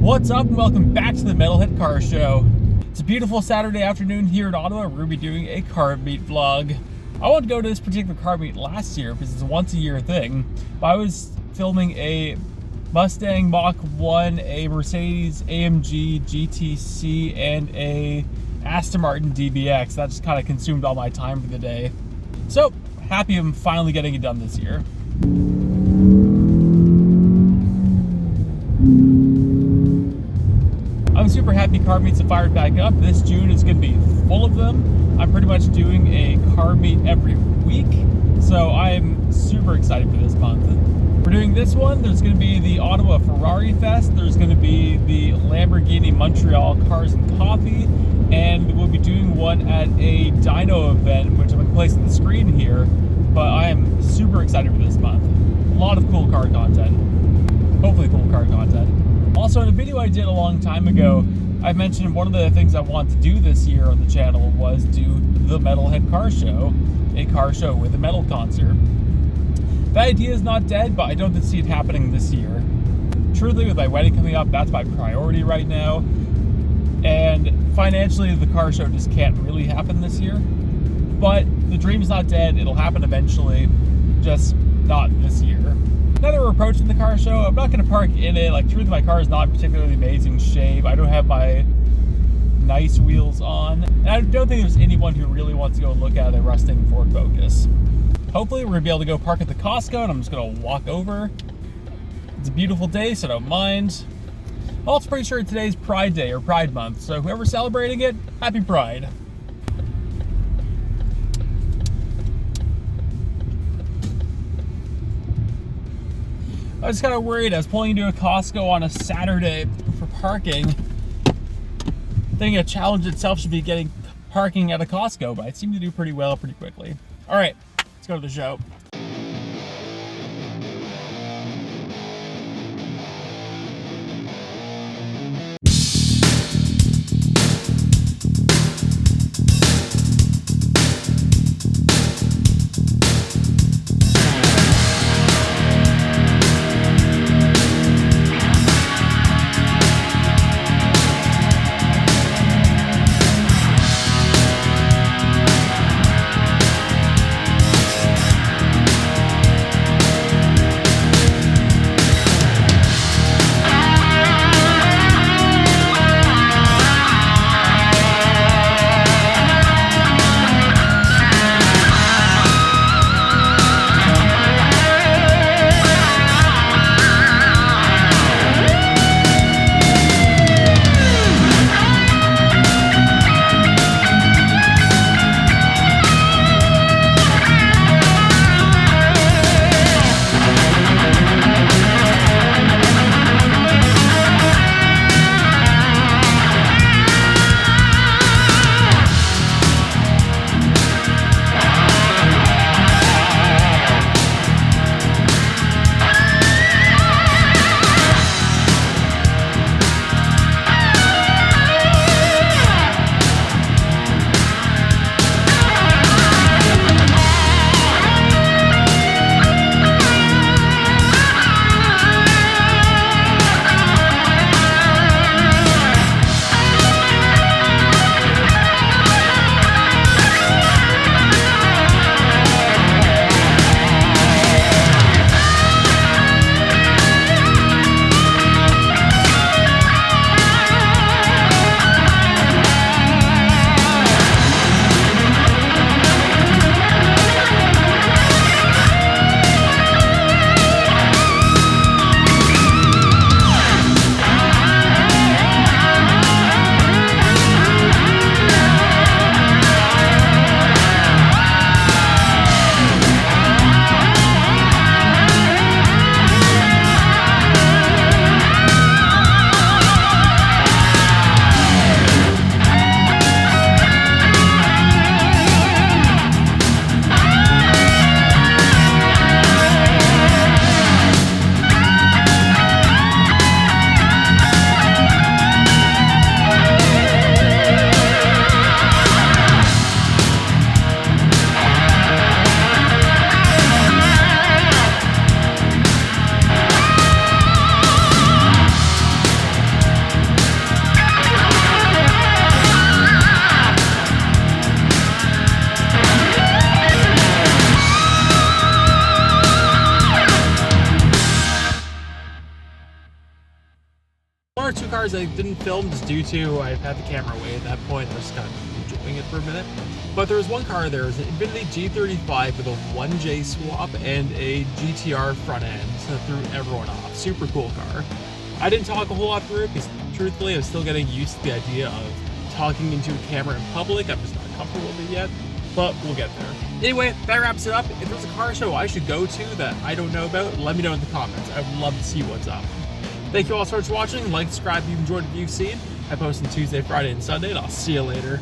What's up and welcome back to the Metalhead Car Show. It's a beautiful Saturday afternoon here in Ottawa. We're going to be doing a car meet vlog. I wanted to go to this particular car meet last year because it's a once a year thing, but I was filming a Mustang Mach-1, a Mercedes AMG GTC, and a Aston Martin DBX. That just kind of consumed all my time for the day. So, happy I'm finally getting it done this year. I'm super happy car meets have fired back up. This June is going to be full of them. I'm pretty much doing a car meet every week, so I'm super excited for this month. We're doing this one. There's going to be the Ottawa Ferrari Fest. There's going to be the Lamborghini Montreal Cars and Coffee, and we'll be doing one at a dyno event, which I'm placing the screen here, but I am super excited for this month. A lot of cool car content. Hopefully cool car content. Also, in a video I did a long time ago, I mentioned one of the things I want to do this year on the channel was do the Metalhead Car Show, a car show with a metal concert. That idea is not dead, but I don't see it happening this year. Truly, with my wedding coming up, that's my priority right now. And financially, the car show just can't really happen this year. But the dream's not dead, it'll happen eventually, just not this year. Now that we're approaching the car show, I'm not going to park in it. Like, truly, my car is not particularly amazing shape. I don't have my nice wheels on. And I don't think there's anyone who really wants to go look at a rusting Ford Focus. Hopefully, we're going to be able to go park at the Costco, and I'm just going to walk over. It's a beautiful day, so I don't mind. I'm also pretty sure today's Pride Day, or Pride Month, so whoever's celebrating it, happy Pride. I was kind of worried. I was pulling into a Costco on a Saturday for parking. Thinking a challenge itself should be getting parking at a Costco, but I seem to do pretty well pretty quickly. All right, let's go to the show. are two cars I didn't film just due to I've had the camera away at that point. I was just kind of enjoying it for a minute. But there was one car there. It was an Infiniti G35 with a 1J swap and a GTR front end. So it threw everyone off. Super cool car. I didn't talk a whole lot through it because truthfully I was still getting used to the idea of talking into a camera in public. I'm just not comfortable with it yet, but we'll get there. Anyway, that wraps it up. If there's a car show I should go to that I don't know about, let me know in the comments. I would love to see what's up. Thank you all so much for watching. Like, subscribe if you've enjoyed what you've seen. I post on Tuesday, Friday, and Sunday, and I'll see you later.